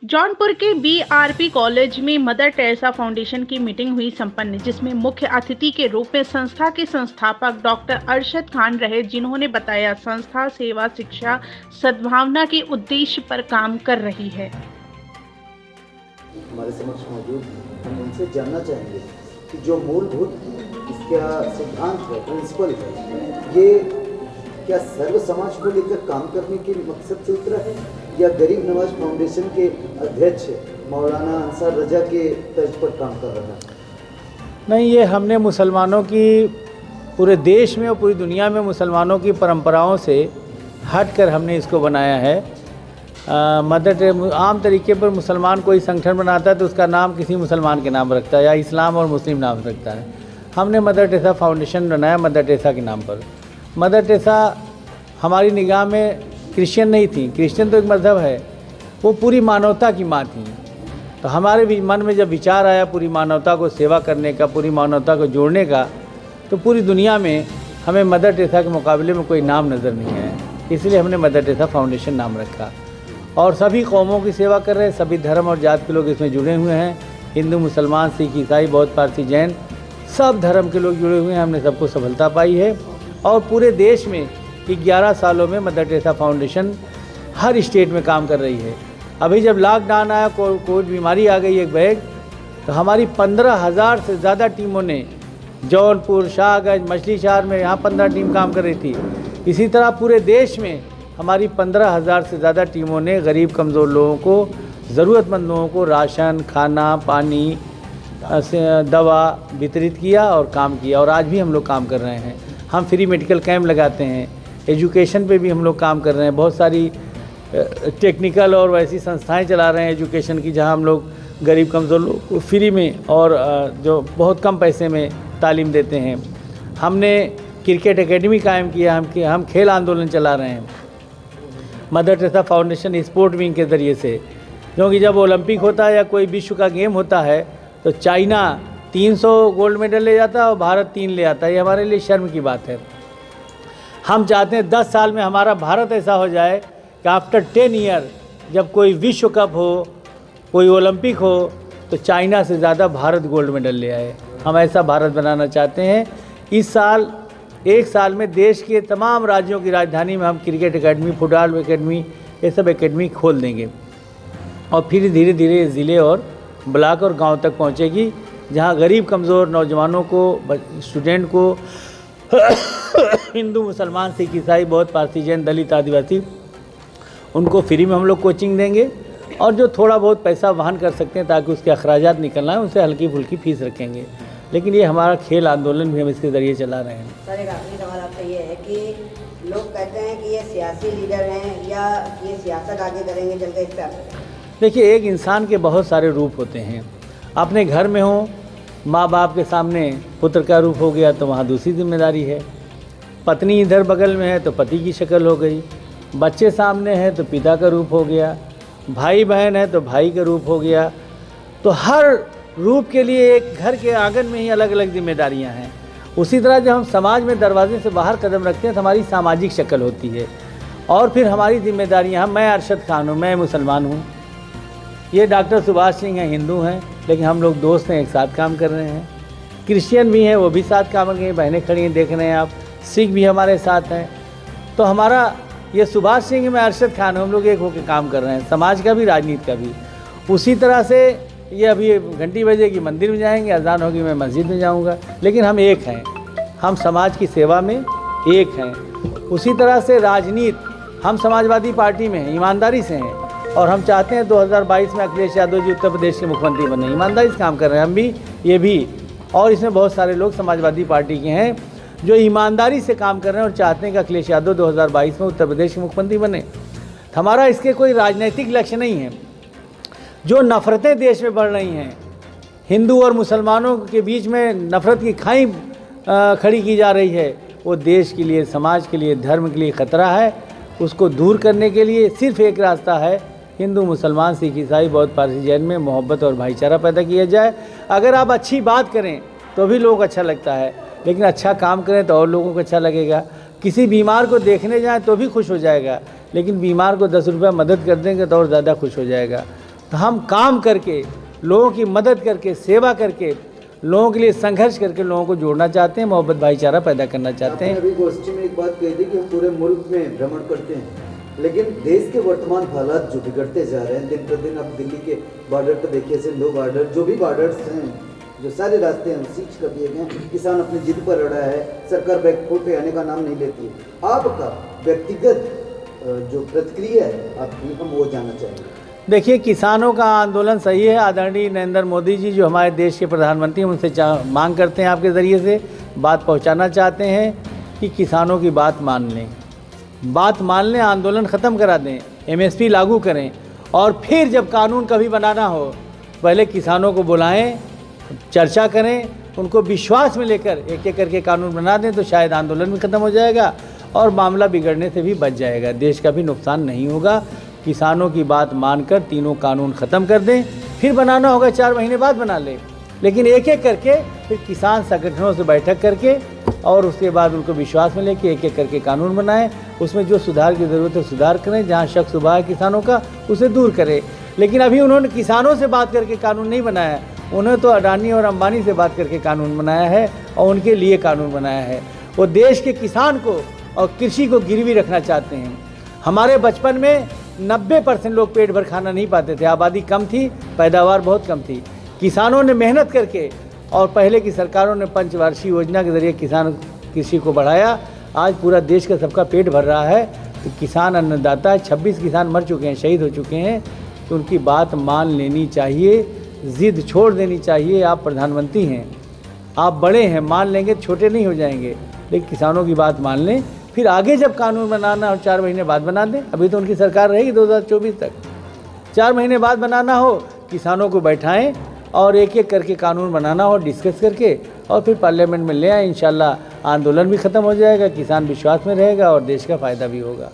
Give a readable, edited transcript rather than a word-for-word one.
जौनपुर के BRP college में mother Teresa foundation की मीटिंग हुई संपन्न, जिसमें मुख्य अतिथि के रूप में संस्था के संस्थापक डॉक्टर अरशद खान रहे, जिन्होंने बताया संस्था सेवा, शिक्षा, सद्भावना के उद्देश्य पर काम कर रही है। हमारे समक्ष मौजूद हम उनसे जानना चाहेंगे कि जो मूलभूत इसका सिद्धांत है, प्रिंसिपल है, ये क्या सर्व समाज को लेकर काम करने के मकसद से उतरा है या गरीब नवाज फाउंडेशन के अध्यक्ष मौलाना अंसार रजा के तर्ज पर काम कर रहा है? नहीं, ये हमने मुसलमानों की पूरे देश में और पूरी दुनिया में मुसलमानों की परंपराओं से हटकर हमने इसको बनाया है। आम तरीके पर मुसलमान कोई संगठन बनाता है तो उसका नाम किसी मुसलमान के नाम रखता है या इस्लाम और मुस्लिम नाम रखता है। हमने मदर टेरेसा फाउंडेशन बनाया मदर टेरेसा के नाम पर। मदर टेरेसा हमारी निगाह में क्रिश्चियन नहीं थी, क्रिश्चियन तो एक मज़हब है, वो पूरी मानवता की माँ थी। तो हमारे भी मन में जब विचार आया पूरी मानवता को सेवा करने का, पूरी मानवता को जोड़ने का, तो पूरी दुनिया में हमें मदर टेरेसा के मुकाबले में कोई नाम नज़र नहीं आया, इसलिए हमने मदर टेरेसा फाउंडेशन नाम रखा। और सभी कौमों की सेवा कर रहे हैं, सभी धर्म और जात के लोग इसमें जुड़े हुए हैं। हिंदू, मुसलमान, सिख, ईसाई, बौद्ध, पारसी, जैन, सब धर्म के लोग जुड़े हुए हैं। हमने सबको सफलता पाई है और पूरे देश में 11 सालों में मदर टेरेसा फाउंडेशन हर स्टेट में काम कर रही है। अभी जब लॉकडाउन आया, कोविड बीमारी आ गई एक बैग, तो हमारी 15,000 से ज़्यादा टीमों ने जौनपुर, शाहगंज, मछली शहर में यहाँ 15 टीम काम कर रही थी। इसी तरह पूरे देश में हमारी 15,000 से ज़्यादा टीमों ने गरीब कमज़ोर लोगों को, ज़रूरतमंद लोगों को राशन, खाना, पानी, दवा वितरित किया और काम किया। और आज भी हम लोग काम कर रहे हैं। हम फ्री मेडिकल कैंप लगाते हैं, एजुकेशन पे भी हम लोग काम कर रहे हैं। बहुत सारी टेक्निकल और वैसी संस्थाएं चला रहे हैं एजुकेशन की, जहां हम लोग गरीब कमज़ोर लोगों को फ्री में और जो बहुत कम पैसे में तालीम देते हैं। हमने क्रिकेट एकेडमी कायम किया, हम खेल आंदोलन चला रहे हैं mother Teresa foundation sport wing के ज़रिए से। क्योंकि जब ओलंपिक होता है या कोई विश्व का गेम होता है तो चाइना 300 गोल्ड मेडल ले जाता है और भारत 3 ले आता है। ये हमारे लिए शर्म की बात है। हम चाहते हैं 10 साल में हमारा भारत ऐसा हो जाए कि आफ्टर 10 ईयर जब कोई विश्व कप हो, कोई ओलंपिक हो, तो चाइना से ज़्यादा भारत गोल्ड मेडल ले आए। हम ऐसा भारत बनाना चाहते हैं। इस साल, एक साल में देश के तमाम राज्यों की राजधानी में हम क्रिकेट एकेडमी, फुटबॉल एकेडमी, ये सब एकेडमी खोल देंगे और फिर धीरे धीरे ज़िले और ब्लॉक और गांव तक पहुंचेगी, जहां गरीब कमज़ोर नौजवानों को, स्टूडेंट को, हिंदू, मुसलमान, सिख, ईसाई, बौद्ध, पारसी, जैन, दलित, आदिवासी, उनको फ्री में हम लोग कोचिंग देंगे। और जो थोड़ा बहुत पैसा वहन कर सकते हैं ताकि उसके अखराजात निकलना है, उनसे हल्की फुल्की फीस रखेंगे। लेकिन ये हमारा खेल आंदोलन भी हम इसके ज़रिए चला रहे हैं। सर, एक आखिरी सवाल आपसे ये है कि लोग कहते हैं कि ये सियासी लीडर हैं या ये सियासत आगे करेंगे चल के, इस पर आप? देखिए, एक इंसान के बहुत सारे रूप होते हैं। अपने घर में हो, माँ बाप के सामने पुत्र का रूप हो गया तो वहाँ दूसरी जिम्मेदारी है। पत्नी इधर बगल में है तो पति की शक्ल हो गई। बच्चे सामने हैं तो पिता का रूप हो गया। भाई बहन है तो भाई का रूप हो गया। तो हर रूप के लिए एक घर के आंगन में ही अलग अलग जिम्मेदारियां हैं। उसी तरह जब हम समाज में दरवाजे से बाहर कदम रखते हैं तो हमारी सामाजिक शक्ल होती है और फिर हमारी जिम्मेदारियां। मैं अरशद खान हूँ, मैं मुसलमान हूँ, ये डॉक्टर सुभाष सिंह हैं, हिंदू हैं, लेकिन हम लोग दोस्त हैं, एक साथ काम कर रहे हैं। क्रिश्चियन भी हैं, वो भी साथ काम कर रहे हैं, बहनें खड़ी हैं, देख रहे हैं आप। सिख भी हमारे साथ हैं। तो हमारा ये सुभाष सिंह, मैं अरशद खान हूँ, हम लोग एक होकर काम कर रहे हैं, समाज का भी, राजनीति का भी। उसी तरह से ये अभी घंटी बजेगी मंदिर में जाएंगे, अजान होगी मैं मस्जिद में जाऊंगा, लेकिन हम एक हैं, हम समाज की सेवा में एक हैं। उसी तरह से राजनीति, हम समाजवादी पार्टी में हैं, ईमानदारी से हैं और हम चाहते हैं 2022 में अखिलेश यादव जी उत्तर प्रदेश के मुख्यमंत्री बने। ईमानदारी से काम कर रहे हैं हम भी, ये भी। और इसमें बहुत सारे लोग समाजवादी पार्टी के हैं जो ईमानदारी से काम कर रहे हैं और चाहते हैं कि अखिलेश यादव 2022 में उत्तर प्रदेश के मुख्यमंत्री बने। हमारा इसके कोई राजनीतिक लक्ष्य नहीं है। जो नफ़रतें देश में बढ़ रही हैं, हिंदू और मुसलमानों के बीच में नफ़रत की खाई खड़ी की जा रही है, वो देश के लिए, समाज के लिए, धर्म के लिए ख़तरा है। उसको दूर करने के लिए सिर्फ एक रास्ता है, हिंदू, मुसलमान, सिख, ईसाई, बौद्ध, पारसी, जैन में मोहब्बत और भाईचारा पैदा किया जाए। अगर आप अच्छी बात करें तो भी लोग अच्छा लगता है, लेकिन अच्छा काम करें तो और लोगों को अच्छा लगेगा। किसी बीमार को देखने जाएं तो भी खुश हो जाएगा, लेकिन बीमार को 10 रुपये मदद कर देंगे तो और ज़्यादा खुश हो जाएगा। तो हम काम करके, लोगों की मदद करके, सेवा करके, लोगों के लिए संघर्ष करके लोगों को जोड़ना चाहते हैं, मोहब्बत भाईचारा पैदा करना चाहते हैं। अभी गोष्ठी में एक बात कही थी कि हम पूरे मुल्क में भ्रमण करते हैं, लेकिन देश के वर्तमान हालात जो बिगड़ते जा रहे हैं दिन प्रतिदिन, अब दिल्ली के बॉर्डर पर देखिए, सिंधु बॉर्डर, जो भी बॉर्डर्स हैं, जो सारे रास्ते हैं सीज कर दिए गए, किसान अपनी जिद पर अड़ा है, सरकार बैकफुट पे आने का नाम नहीं लेती है। आपका व्यक्तिगत जो प्रतिक्रिया है आपकी, हम वो जानना चाहेंगे। देखिए, किसानों का आंदोलन सही है। आदरणीय नरेंद्र मोदी जी जो हमारे देश के प्रधानमंत्री हैं, उनसे मांग करते हैं, आपके ज़रिए से बात पहुंचाना चाहते हैं कि किसानों की बात मान लें, आंदोलन ख़त्म करा दें, MSP लागू करें, और फिर जब कानून कभी बनाना हो पहले किसानों को बुलाएं, चर्चा करें, उनको विश्वास में लेकर एक एक करके कानून बना दें, तो शायद आंदोलन भी ख़त्म हो जाएगा और मामला बिगड़ने से भी बच जाएगा, देश का भी नुकसान नहीं होगा। किसानों की बात मानकर तीनों कानून ख़त्म कर दें, फिर बनाना होगा 4 महीने बाद बना लें, लेकिन एक एक करके फिर किसान संगठनों से बैठक करके और उसके बाद उनको विश्वास में लेके एक एक करके कानून बनाएं। उसमें जो सुधार की ज़रूरत है सुधार करें, जहाँ शक शुबा है किसानों का उसे दूर करें। लेकिन अभी उन्होंने किसानों से बात करके कानून नहीं बनाया, उन्होंने तो अडानी और अंबानी से बात करके कानून बनाया है और उनके लिए कानून बनाया है। वो देश के किसान को और कृषि को गिरवी रखना चाहते हैं। हमारे बचपन में 90% लोग पेट भर खाना नहीं पाते थे, आबादी कम थी, पैदावार बहुत कम थी। किसानों ने मेहनत करके और पहले की सरकारों ने पंचवार्षिक योजना के ज़रिए किसान कृषि को बढ़ाया। आज पूरा देश का सबका पेट भर रहा है, तो किसान अन्नदाता है। 26 किसान मर चुके हैं, शहीद हो चुके हैं, तो उनकी बात मान लेनी चाहिए, ज़िद छोड़ देनी चाहिए। आप प्रधानमंत्री हैं, आप बड़े हैं, मान लेंगे, छोटे नहीं हो जाएंगे, लेकिन किसानों की बात मान लें। फिर आगे जब कानून बनाना हो 4 महीने बाद बना दें, अभी तो उनकी सरकार रहेगी 2024 तक। 4 महीने बाद बनाना हो, किसानों को बैठाएं और एक एक करके कानून बनाना हो, डिस्कस करके, और फिर पार्लियामेंट में ले आए। इंशाल्लाह आंदोलन भी ख़त्म हो जाएगा, किसान विश्वास में रहेगा और देश का फ़ायदा भी होगा।